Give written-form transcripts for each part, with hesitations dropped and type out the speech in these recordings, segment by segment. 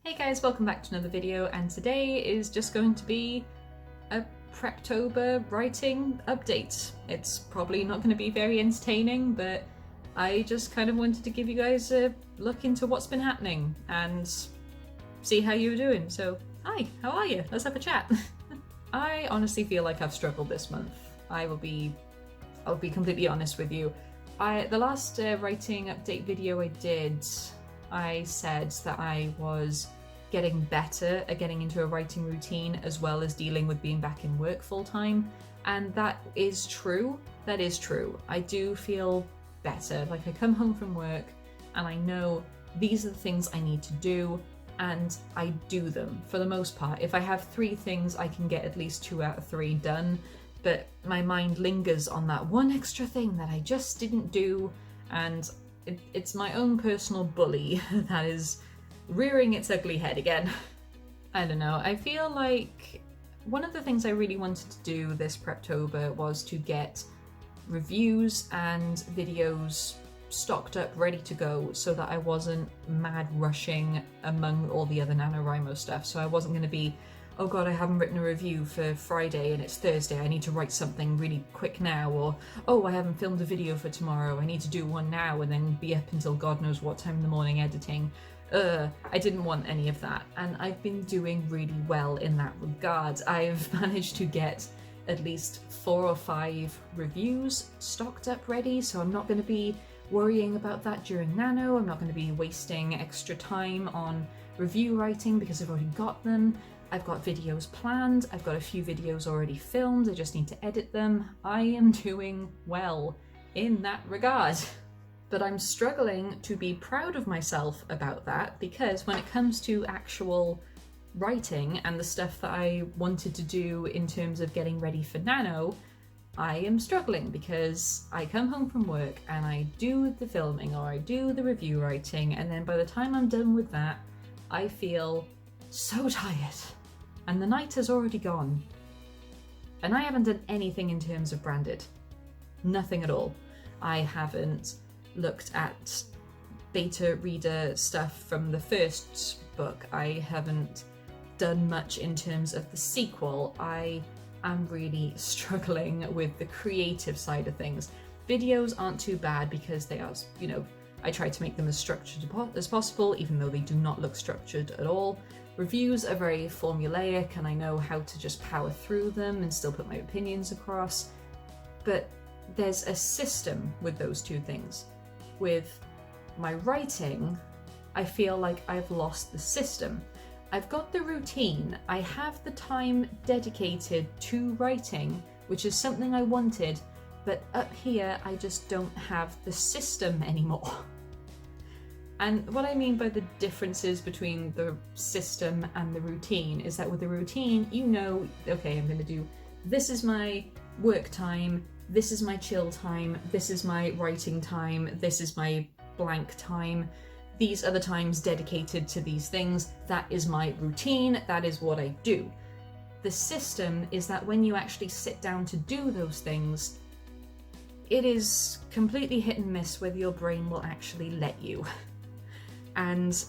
Hey guys, welcome back to another video, and today is just going to be a Preptober writing update. It's probably not going to be very entertaining, but I just kind of wanted to give you guys a look into what's been happening and see how you were doing. So, hi, how are you? Let's have a chat. I honestly feel like I've struggled this month. I'll be completely honest with you. The last writing update video I did, I said that I was getting better at getting into a writing routine as well as dealing with being back in work full time, and that is true. That is true. I do feel better. Like, I come home from work and I know these are the things I need to do, and I do them for the most part. If I have 3 things, I can get at least 2 out of 3 done, but my mind lingers on that one extra thing that I just didn't do, and it's my own personal bully that is rearing its ugly head again. I don't know, I feel like one of the things I really wanted to do this Preptober was to get reviews and videos stocked up, ready to go, so that I wasn't mad rushing among all the other NaNoWriMo stuff. So I wasn't going to be, oh god, I haven't written a review for Friday and it's Thursday, I need to write something really quick now, or oh, I haven't filmed a video for tomorrow, I need to do one now and then be up until god knows what time in the morning editing. I didn't want any of that, and I've been doing really well in that regard. I've managed to get at least 4 or 5 reviews stocked up ready, so I'm not going to be worrying about that during Nano. I'm not going to be wasting extra time on review writing because I've already got them. I've got videos planned, I've got a few videos already filmed, I just need to edit them. I am doing well in that regard. But I'm struggling to be proud of myself about that, because when it comes to actual writing and the stuff that I wanted to do in terms of getting ready for Nano, I am struggling because I come home from work and I do the filming or I do the review writing, and then by the time I'm done with that, I feel so tired and the night has already gone. And I haven't done anything in terms of branded. Nothing at all. I haven't looked at beta reader stuff from the first book. I haven't done much in terms of the sequel. I am really struggling with the creative side of things. Videos aren't too bad because they are, you know, I try to make them as structured as possible, even though they do not look structured at all. Reviews are very formulaic and I know how to just power through them and still put my opinions across. But there's a system with those 2 things. With my writing, I feel like I've lost the system. I've got the routine, I have the time dedicated to writing, which is something I wanted, but up here I just don't have the system anymore. And what I mean by the differences between the system and the routine is that with the routine, you know, okay, I'm going to do, this is my work time, this is my chill time, this is my writing time, this is my blank time, these are the times dedicated to these things, that is my routine, that is what I do. The system is that when you actually sit down to do those things, it is completely hit and miss whether your brain will actually let you. And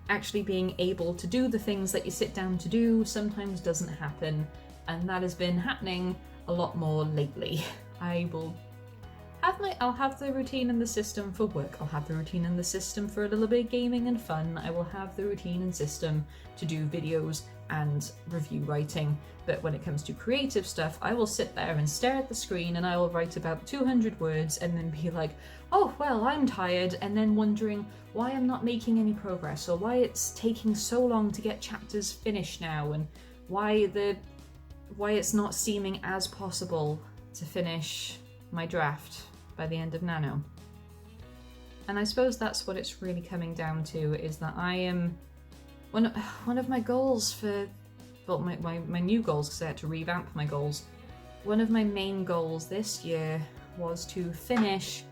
actually being able to do the things that you sit down to do sometimes doesn't happen, and that has been happening a lot more lately. I'll have the routine and the system for work, I'll have the routine and the system for a little bit of gaming and fun, I will have the routine and system to do videos and review writing, but when it comes to creative stuff, I will sit there and stare at the screen and I will write about 200 words and then be like, oh well, I'm tired, and then wondering why I'm not making any progress, or why it's taking so long to get chapters finished now, and why it's not seeming as possible to finish my draft by the end of Nano. And I suppose that's what it's really coming down to, is that I am one of my goals for, well, my new goals, because I had to revamp my goals. One of my main goals this year was to finish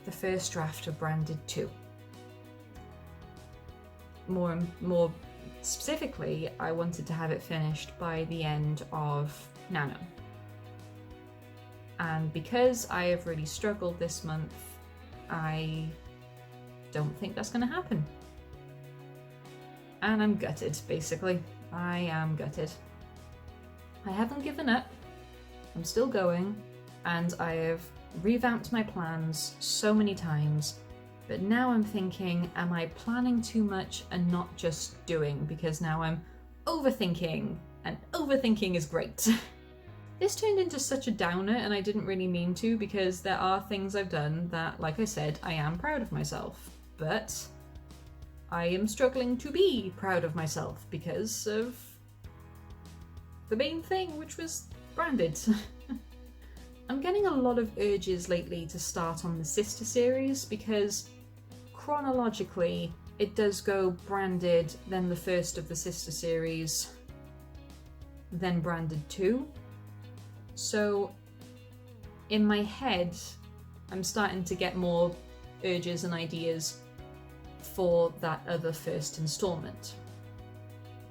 the first draft of Branded 2. More specifically, I wanted to have it finished by the end of Nano. And because I have really struggled this month, I don't think that's going to happen. and I'm gutted, basically. I am gutted. I haven't given up. I'm still going, and I have revamped my plans so many times, but now I'm thinking, am I planning too much and not just doing? Because now I'm overthinking, and overthinking is great. This turned into such a downer, and I didn't really mean to, because there are things I've done that, like I said, I am proud of myself. But I am struggling to be proud of myself because of the main thing, which was Branded. I'm getting a lot of urges lately to start on the sister series because chronologically it does go Branded, then the first of the sister series, then Branded 2. So in my head I'm starting to get more urges and ideas for that other first installment.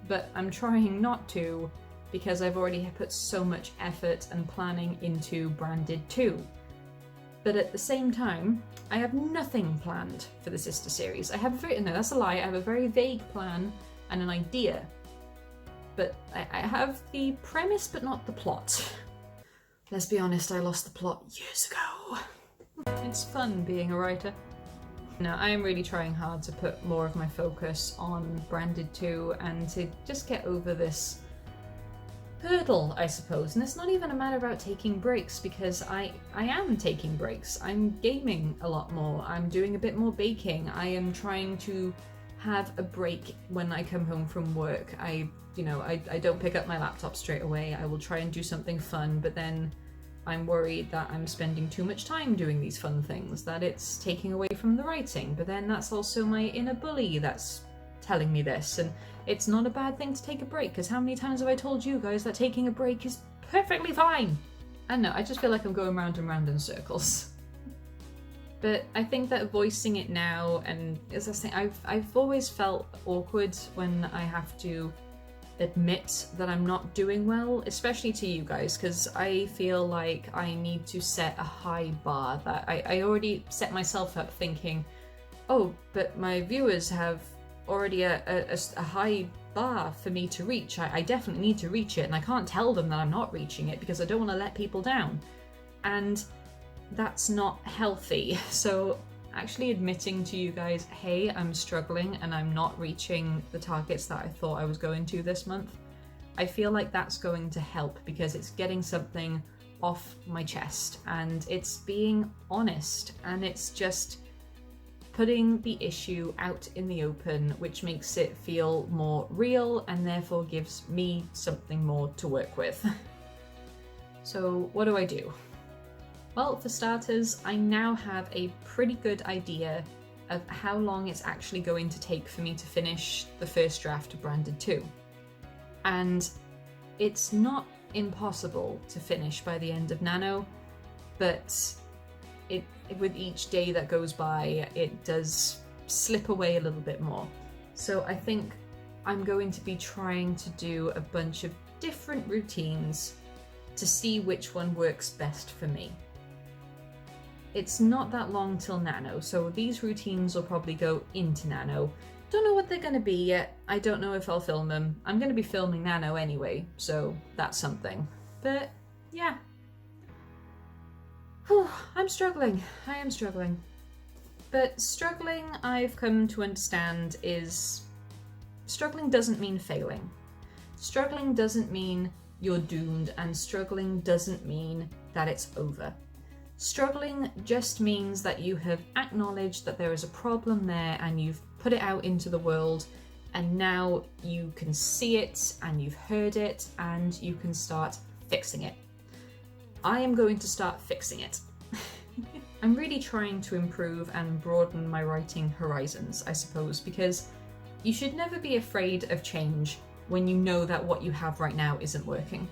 But I'm trying not to, because I've already put so much effort and planning into Branded 2. But at the same time, I have nothing planned for the sister series. I have no, that's a lie. I have a very vague plan and an idea. But I have the premise, but not the plot. Let's be honest, I lost the plot years ago. It's fun being a writer. No, I am really trying hard to put more of my focus on Branded 2 and to just get over this hurdle, I suppose. And it's not even a matter about taking breaks, because I am taking breaks. I'm gaming a lot more. I'm doing a bit more baking. I am trying to have a break when I come home from work. I don't pick up my laptop straight away. I will try and do something fun, but then I'm worried that I'm spending too much time doing these fun things, that it's taking away from the writing. But then that's also my inner bully that's telling me this, and it's not a bad thing to take a break, because how many times have I told you guys that taking a break is perfectly fine? I don't know, I just feel like I'm going round and round in circles. But I think that voicing it now, and as I say, I've always felt awkward when I have to admit that I'm not doing well, especially to you guys, because I feel like I need to set a high bar. That I already set myself up thinking, oh, but my viewers have already a high bar for me to reach. I definitely need to reach it, and I can't tell them that I'm not reaching it because I don't want to let people down. And that's not healthy. So actually admitting to you guys, hey, I'm struggling and I'm not reaching the targets that I thought I was going to this month, I feel like that's going to help, because it's getting something off my chest and it's being honest, and it's just putting the issue out in the open, which makes it feel more real and therefore gives me something more to work with. So what do? Well, for starters, I now have a pretty good idea of how long it's actually going to take for me to finish the first draft of Branded 2. And it's not impossible to finish by the end of Nano, but with each day that goes by, it does slip away a little bit more. So I think I'm going to be trying to do a bunch of different routines to see which one works best for me. It's not that long till Nano, so these routines will probably go into Nano. Don't know what they're going to be yet. I don't know if I'll film them. I'm going to be filming Nano anyway, so that's something. But yeah. Whew, I'm struggling. I am struggling. But struggling, I've come to understand, is struggling doesn't mean failing. Struggling doesn't mean you're doomed, and struggling doesn't mean that it's over. Struggling just means that you have acknowledged that there is a problem there and you've put it out into the world, and now you can see it and you've heard it and you can start fixing it. I am going to start fixing it. I'm really trying to improve and broaden my writing horizons, I suppose, because you should never be afraid of change when you know that what you have right now isn't working.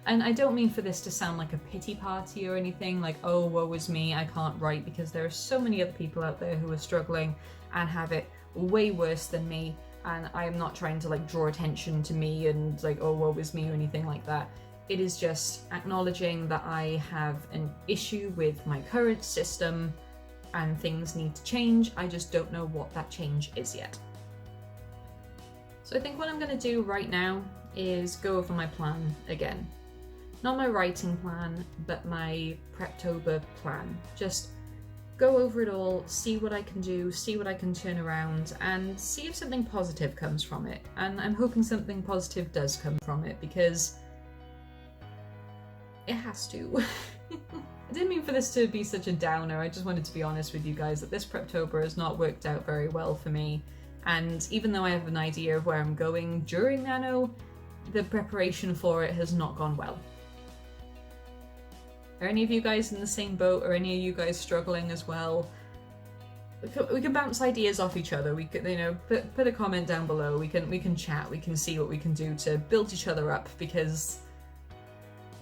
And I don't mean for this to sound like a pity party or anything, like, oh, woe is me, I can't write, because there are so many other people out there who are struggling and have it way worse than me, and I am not trying to draw attention to me and oh, woe is me or anything like that. It is just acknowledging that I have an issue with my current system and things need to change. I just don't know what that change is yet. So I think what I'm going to do right now is go over my plan again. Not my writing plan, but my Preptober plan. Just go over it all, see what I can do, see what I can turn around, and see if something positive comes from it. And I'm hoping something positive does come from it, because it has to. I didn't mean for this to be such a downer, I just wanted to be honest with you guys that this Preptober has not worked out very well for me. And even though I have an idea of where I'm going during Nano, the preparation for it has not gone well. Are any of you guys in the same boat? Are any of you guys struggling as well? We can bounce ideas off each other. We could, you know, put a comment down below. We can chat. We can see what we can do to build each other up, because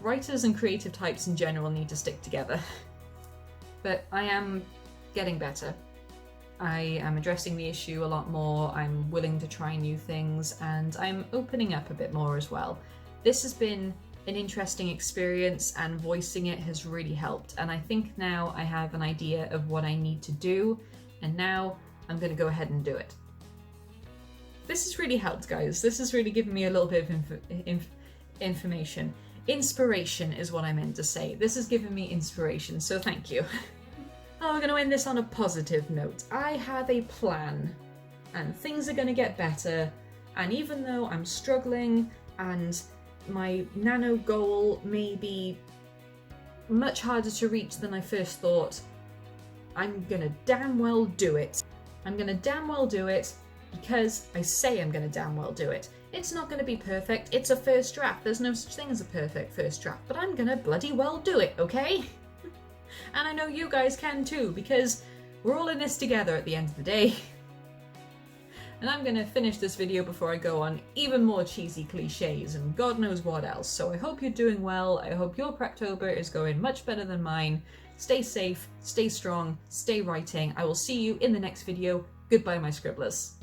writers and creative types in general need to stick together. But I am getting better. I am addressing the issue a lot more. I'm willing to try new things, and I'm opening up a bit more as well. This has been an interesting experience, and voicing it has really helped, and I think now I have an idea of what I need to do, and now I'm going to go ahead and do it. This has really helped, guys. This has really given me a little bit of information. Inspiration is what I meant to say. This has given me inspiration, so thank you. Oh, we're going to end this on a positive note. I have a plan, and things are going to get better, and even though I'm struggling and my Nano goal may be much harder to reach than I first thought, I'm gonna damn well do it. I'm gonna damn well do it because I say I'm gonna damn well do it. It's not gonna be perfect, it's a first draft. There's no such thing as a perfect first draft, but I'm gonna bloody well do it, okay? And I know you guys can too, because we're all in this together at the end of the day. And I'm gonna finish this video before I go on even more cheesy cliches and God knows what else. So I hope you're doing well. I hope your Preptober is going much better than mine. Stay safe, stay strong, stay writing. I will see you in the next video. Goodbye, my scribblers.